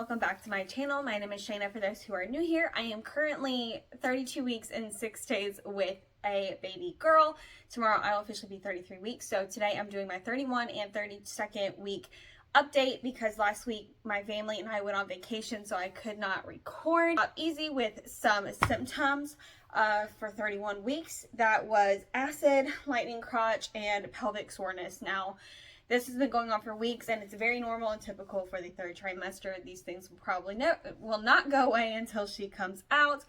welcome back to my channel. My name is Shayna. For those who are new here, I am currently 32 weeks and 6 days with a baby girl. Tomorrow I will officially be 33 weeks. So today I'm doing my 31 and 32nd week update because last week my family and I went on vacation, so I could not record. Easy with some symptoms for 31 weeks. That was acid, lightning crotch, and pelvic soreness. Now, this has been going on for weeks, and it's very normal and typical for the third trimester. These things will not go away until she comes out.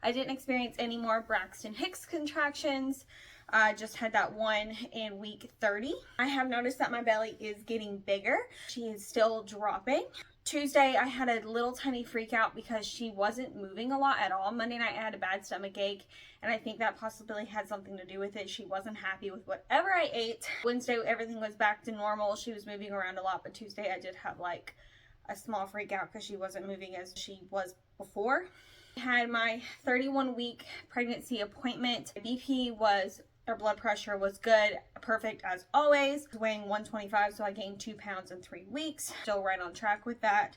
I didn't experience any more Braxton Hicks contractions. I just had that one in week 30. I have noticed that my belly is getting bigger. She is still dropping. Tuesday, I had a little tiny freak out because she wasn't moving a lot at all. Monday night, I had a bad stomach ache, and I think that possibly had something to do with it. She wasn't happy with whatever I ate. Wednesday, everything was back to normal. She was moving around a lot, but Tuesday, I did have like a small freak out because she wasn't moving as she was before. I had my 31-week pregnancy appointment. Our blood pressure was good, perfect as always. Weighing 125, so I gained 2 pounds in 3 weeks. Still right on track with that.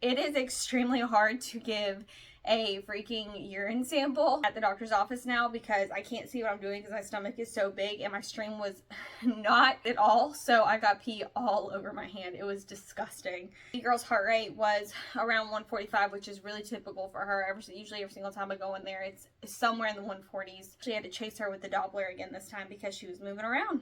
It is extremely hard to give a freaking urine sample at the doctor's office now because I can't see what I'm doing because my stomach is so big and my stream was not at all. So I got pee all over my hand. It was disgusting. The girl's heart rate was around 145, which is really typical for her. Usually every single time I go in there, it's somewhere in the 140s. She had to chase her with the Doppler again this time because she was moving around.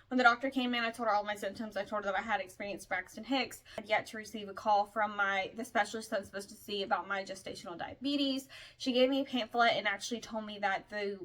When the doctor came in, I told her all my symptoms. I told her that I had experienced Braxton Hicks. I had yet to receive a call from the specialist that I'm supposed to see about my gestational diabetes. She gave me a pamphlet and actually told me that the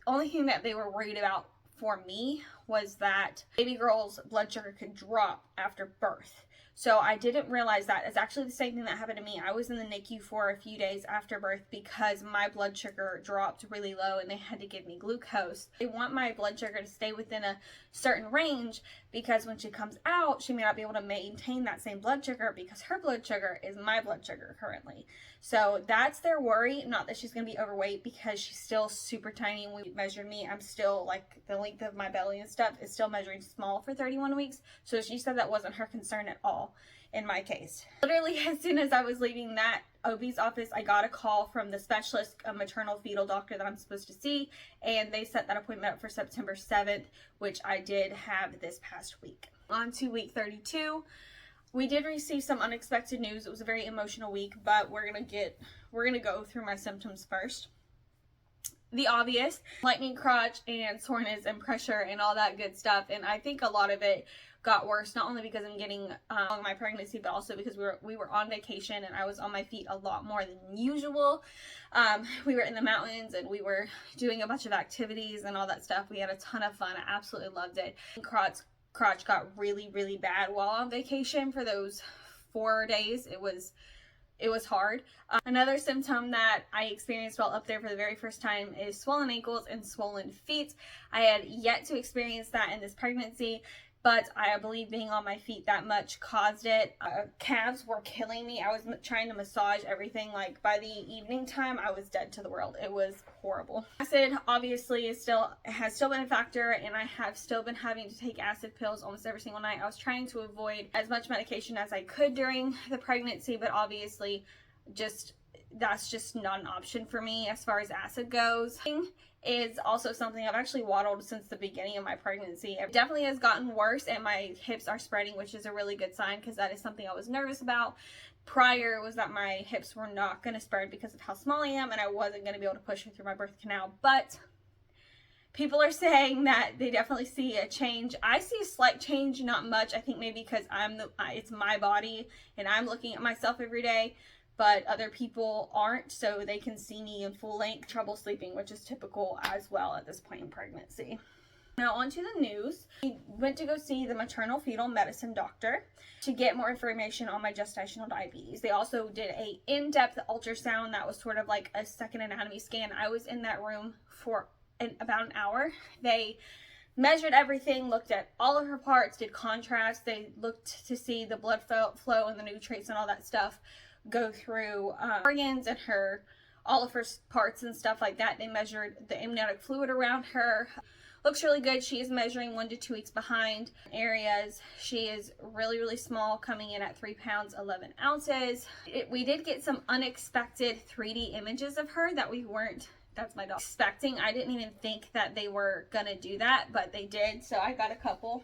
only thing that they were worried about for me was that baby girl's blood sugar could drop after birth. So I didn't realize that. It's actually the same thing that happened to me. I was in the NICU for a few days after birth because my blood sugar dropped really low and they had to give me glucose. They want my blood sugar to stay within a certain range because when she comes out, she may not be able to maintain that same blood sugar because her blood sugar is my blood sugar currently. So that's their worry. Not that she's going to be overweight because she's still super tiny. When we measured me, I'm still like the length of my belly and stuff is still measuring small for 31 weeks. So she said that wasn't her concern at all in my case. Literally as soon as I was leaving that OB's office, I got a call from the specialist, a maternal fetal doctor that I'm supposed to see, and they set that appointment up for September 7th, which I did have this past week. On to week 32. We did receive some unexpected news. It was a very emotional week, but we're gonna go through my symptoms first. The obvious, lightning crotch and soreness and pressure and all that good stuff, and I think a lot of it got worse, not only because I'm getting my pregnancy, but also because we were on vacation and I was on my feet a lot more than usual. We were in the mountains and we were doing a bunch of activities and all that stuff. We had a ton of fun. I absolutely loved it. Crotch got really, really bad while on vacation for those 4 days. It was hard. Another symptom that I experienced while up there for the very first time is swollen ankles and swollen feet. I had yet to experience that in this pregnancy, but I believe being on my feet that much caused it. Calves were killing me. I was trying to massage everything. Like by the evening time, I was dead to the world. It was horrible. Acid obviously has still been a factor, and I have still been having to take acid pills almost every single night. I was trying to avoid as much medication as I could during the pregnancy, but obviously that's just not an option for me as far as acid goes. Is also something I've actually waddled since the beginning of my pregnancy. It definitely has gotten worse and my hips are spreading, which is a really good sign because that is something I was nervous about prior, was that my hips were not going to spread because of how small I am and I wasn't going to be able to push her through my birth canal. But people are saying that they definitely see a change. I see a slight change, not much. I think maybe because it's my body and I'm looking at myself every day, but other people aren't, so they can see me in full length. Trouble sleeping, which is typical as well at this point in pregnancy. Now on to the news. We went to go see the maternal fetal medicine doctor to get more information on my gestational diabetes. They also did a in-depth ultrasound that was sort of like a second anatomy scan. I was in that room for about an hour. They measured everything, looked at all of her parts, did contrast. They looked to see the blood flow and the nutrients and all that stuff go through organs and all of her parts and stuff like that. They measured the amniotic fluid around her, looks really good. She is measuring 1 to 2 weeks behind areas. She is really, really small, coming in at 3 pounds, 11 ounces. We did get some unexpected 3D images of her that we weren't, that's my dog, expecting. I didn't even think that they were gonna do that, but they did. So I got a couple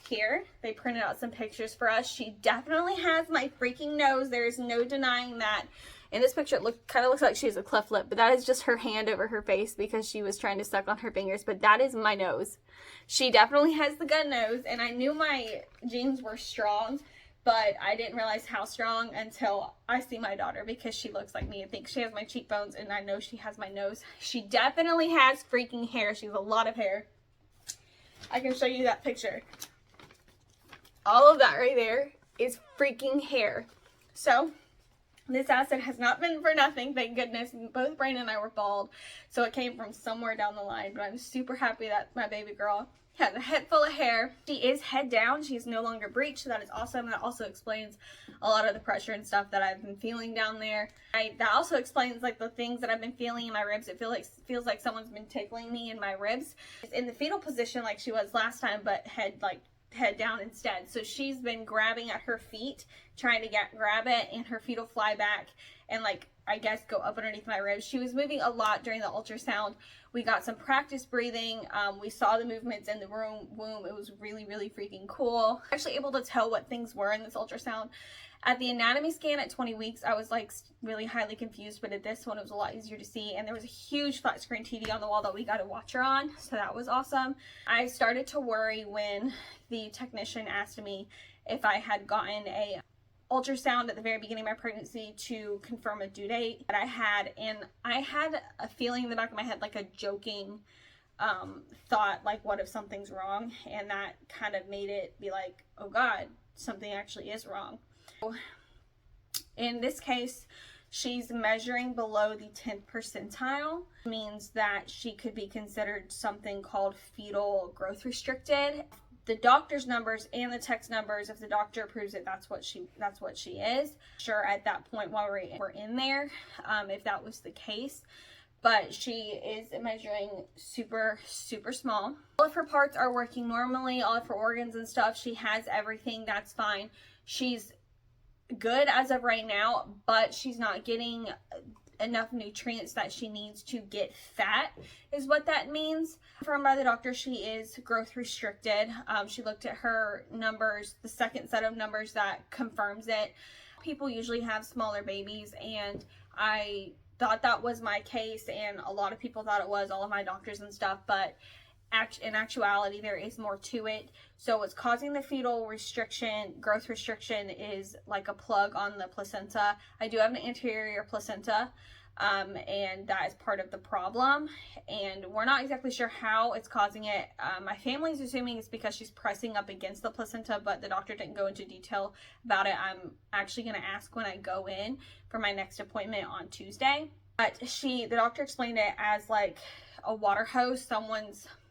here. They printed out some pictures for us. She definitely has my freaking nose. There's no denying that. In this picture, it kind of looks like she has a cleft lip, but that is just her hand over her face because she was trying to suck on her fingers, but that is my nose. She definitely has the Gunn nose, and I knew my genes were strong, but I didn't realize how strong until I see my daughter, because she looks like me. I think she has my cheekbones, and I know she has my nose. She definitely has freaking hair. She has a lot of hair. I can show you that picture. All of that right there is freaking hair. So this acid has not been for nothing, thank goodness. Both Brandon and I were bald, so it came from somewhere down the line, but I'm super happy that my baby girl has a head full of hair. She is head down. She's no longer breached, so that is awesome. That also explains a lot of the pressure and stuff that I've been feeling down there. That also explains like the things that I've been feeling in my ribs. It feels like someone's been tickling me in my ribs. It's in the fetal position like she was last time, but head down instead. So she's been grabbing at her feet, trying to grab it, and her feet will fly back and I guess go up underneath my ribs. She was moving a lot during the ultrasound. We got some practice breathing. We saw the movements in the womb. It was really, really freaking cool. Actually able to tell what things were in this ultrasound. At the anatomy scan at 20 weeks, I was really highly confused, but at this one, it was a lot easier to see. And there was a huge flat screen TV on the wall that we got to watch her on. So that was awesome. I started to worry when the technician asked me if I had gotten a ultrasound at the very beginning of my pregnancy to confirm a due date that I had. And I had a feeling in the back of my head, like a joking thought, like, what if something's wrong? And that kind of made it be like, oh God, something actually is wrong. In this case, she's measuring below the 10th percentile, means that she could be considered something called fetal growth restricted. The doctor's numbers and the text numbers, if the doctor approves it, that's what she is. Sure, at that point while we're in there, if that was the case, but she is measuring super, super small. All of her parts are working normally, all of her organs and stuff. She has everything, that's fine. She's good as of right now, but she's not getting enough nutrients that she needs to get fat, is what that means. Confirmed by the doctor, she is growth restricted. She looked at her numbers, the second set of numbers that confirms it. People usually have smaller babies, and I thought that was my case, and a lot of people thought it was, all of my doctors and stuff, but in actuality, there is more to it. So what's causing the fetal restriction, growth restriction, is like a plug on the placenta. I do have an anterior placenta, and that is part of the problem. And we're not exactly sure how it's causing it. My family's assuming it's because she's pressing up against the placenta, but the doctor didn't go into detail about it. I'm actually going to ask when I go in for my next appointment on Tuesday. But the doctor explained it as like a water hose.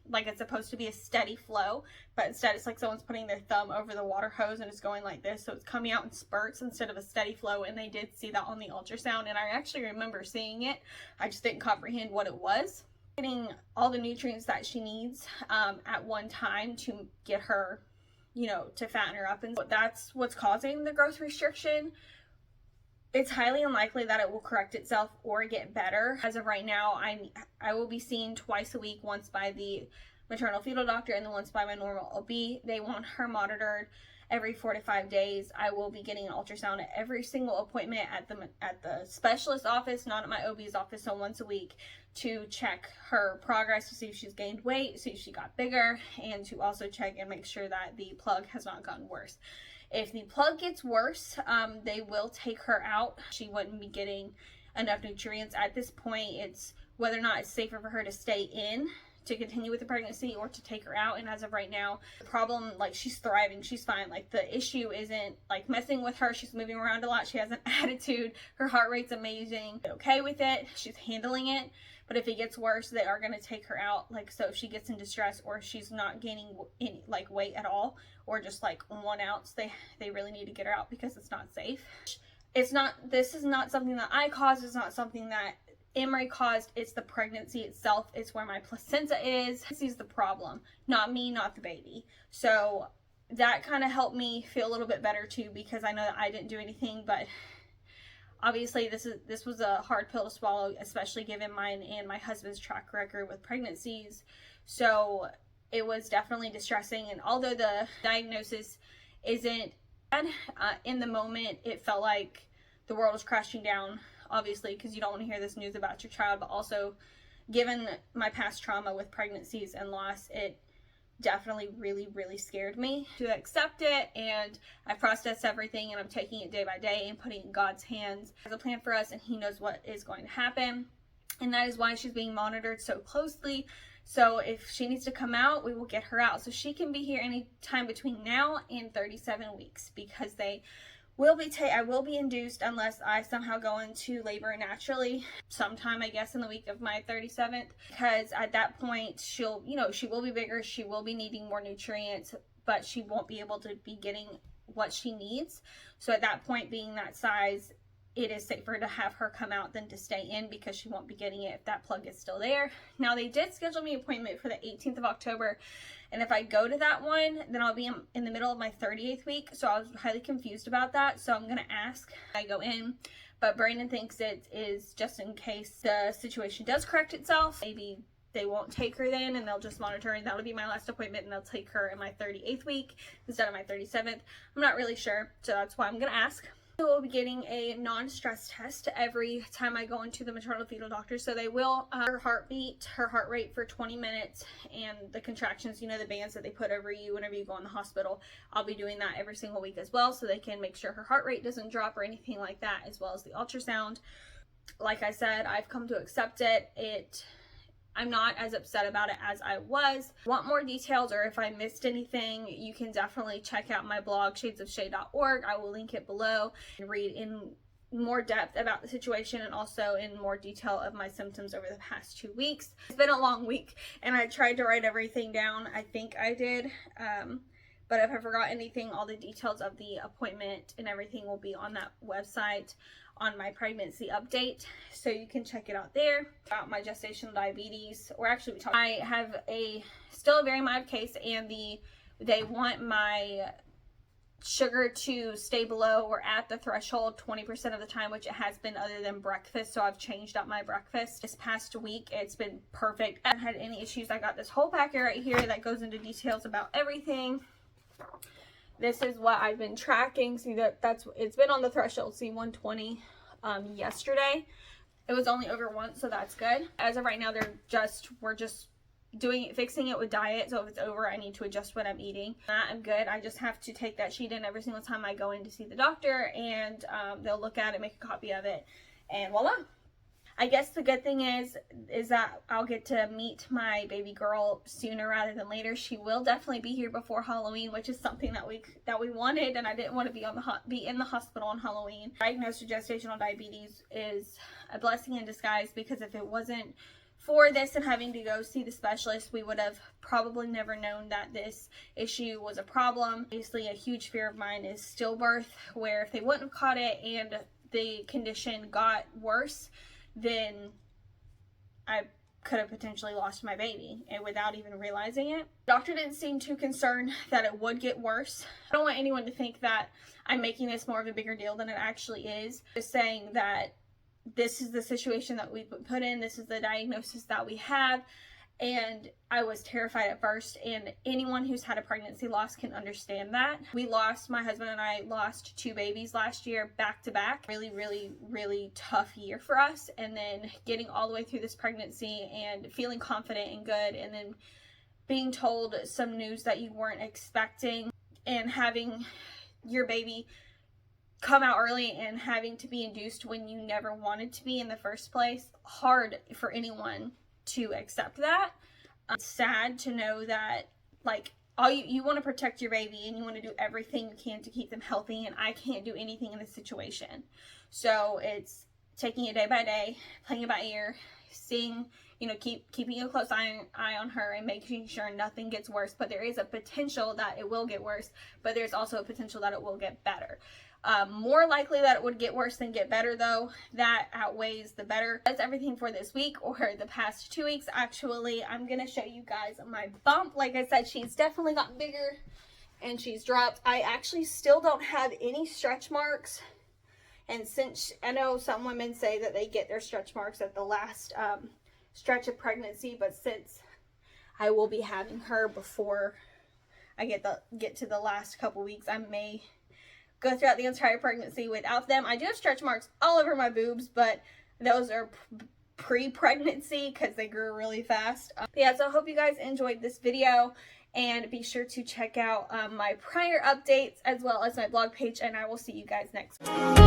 It's supposed to be a steady flow, but instead it's like someone's putting their thumb over the water hose and it's going like this, so it's coming out in spurts instead of a steady flow. And they did see that on the ultrasound, and I actually remember seeing it. I just didn't comprehend what it was. Getting all the nutrients that she needs at one time to get her, to fatten her up, and that's what's causing the growth restriction. It's highly unlikely that it will correct itself or get better. As of right now, I will be seen twice a week, once by the maternal fetal doctor and then once by my normal OB. They want her monitored every 4 to 5 days. I will be getting an ultrasound at every single appointment at the specialist office, not at my OB's office, so once a week, to check her progress, to see if she's gained weight, see if she got bigger, and to also check and make sure that the plug has not gotten worse. If the plug gets worse, they will take her out. She wouldn't be getting enough nutrients. At this point, it's whether or not it's safer for her to stay in to continue with the pregnancy or to take her out. And as of right now, the problem, she's thriving, she's fine. The issue isn't messing with her. She's moving around a lot. She has an attitude. Her heart rate's amazing. Okay with it. She's handling it. But if it gets worse, they are going to take her out. So if she gets in distress, or if she's not gaining any weight at all, or just 1 ounce, they really need to get her out because it's not safe. This is not something that I caused. It's not something that Emory caused, it's the pregnancy itself. It's where my placenta is. This is the problem, not me, not the baby. So that kind of helped me feel a little bit better too, because I know that I didn't do anything, but obviously this was a hard pill to swallow, especially given mine and my husband's track record with pregnancies. So it was definitely distressing. And although the diagnosis isn't bad, in the moment it felt like the world was crashing down, obviously, because you don't want to hear this news about your child, but also given my past trauma with pregnancies and loss, it definitely really scared me to accept it. And I processed everything, and I'm taking it day by day and putting it in God's hands. There's a plan for us, and he knows what is going to happen, and that is why she's being monitored so closely. So if she needs to come out, we will get her out, so she can be here any time between now and 37 weeks, because they will be I will be induced unless I somehow go into labor naturally sometime, I guess, in the week of my 37th, because at that point she'll, she will be bigger, she will be needing more nutrients, but she won't be able to be getting what she needs. So at that point, being that size, it is safer to have her come out than to stay in, because she won't be getting it if that plug is still there. Now, they did schedule me an appointment for the 18th of October, and if I go to that one, then I'll be in the middle of my 38th week, so I was highly confused about that. So I'm going to ask I go in, but Brandon thinks it is just in case the situation does correct itself. Maybe they won't take her then, and they'll just monitor, and that'll be my last appointment, and they'll take her in my 38th week instead of my 37th. I'm not really sure, so that's why I'm going to ask. So we'll be getting a non-stress test every time I go into the maternal fetal doctor. So they will her heartbeat, her heart rate for 20 minutes, and the contractions, the bands that they put over you whenever you go in the hospital. I'll be doing that every single week as well, so they can make sure her heart rate doesn't drop or anything like that, as well as the ultrasound. Like I said, I've come to accept it. I'm not as upset about it as I was. Want more details, or if I missed anything, you can definitely check out my blog, shadesofshay.org. I will link it below, and read in more depth about the situation, and also in more detail of my symptoms over the past 2 weeks. It's been a long week, and I tried to write everything down. I think I did. But if I forgot anything, all the details of the appointment and everything will be on that website on my pregnancy update, so you can check it out there. About my gestational diabetes, or actually I have still a very mild case, and they want my sugar to stay below or at the threshold 20% of the time, which it has been other than breakfast. So I've changed up my breakfast this past week. It's been perfect. I haven't had any issues. I got this whole packet right here that goes into details about everything. This is what I've been tracking. See it's been on the threshold. See, 120 yesterday. It was only over once, so that's good. As of right now, we're just fixing it with diet. So if it's over, I need to adjust what I'm eating. I'm good. I just have to take that sheet in every single time I go in to see the doctor, and they'll look at it, make a copy of it, and voila. I guess the good thing is that I'll get to meet my baby girl sooner rather than later. She will definitely be here before Halloween, which is something that we wanted, and I didn't want to be in the hospital on Halloween. Diagnosed with gestational diabetes is a blessing in disguise, because if it wasn't for this and having to go see the specialist, we would have probably never known that this issue was a problem. Obviously, a huge fear of mine is stillbirth, where if they wouldn't have caught it and the condition got worse, then I could have potentially lost my baby, and without even realizing it. The doctor didn't seem too concerned that it would get worse. I don't want anyone to think that I'm making this more of a bigger deal than it actually is. Just saying that this is the situation that we've been put in. This is the diagnosis that we have. And I was terrified at first, and anyone who's had a pregnancy loss can understand that. My husband and I lost 2 babies last year back to back. Really tough year for us. And then getting all the way through this pregnancy and feeling confident and good, and then being told some news that you weren't expecting, and having your baby come out early and having to be induced when you never wanted to be in the first place. Hard for anyone to accept that. It's sad to know that, like, all you want to protect your baby, and you want to do everything you can to keep them healthy, and I can't do anything in this situation. So it's taking it day by day, playing it by ear, seeing, keeping a close eye on her, and making sure nothing gets worse. But there is a potential that it will get worse, but there's also a potential that it will get better. More likely that it would get worse than get better, though. That outweighs the better. That's everything for this week, or the past 2 weeks. Actually, I'm going to show you guys my bump. Like I said, she's definitely gotten bigger and she's dropped. I actually still don't have any stretch marks. And since I know some women say that they get their stretch marks at the last stretch of pregnancy, but since I will be having her before I get to the last couple weeks, I may go throughout the entire pregnancy without them. I do have stretch marks all over my boobs, but those are pre-pregnancy because they grew really fast. Yeah, so I hope you guys enjoyed this video, and be sure to check out my prior updates as well as my blog page, and I will see you guys next week.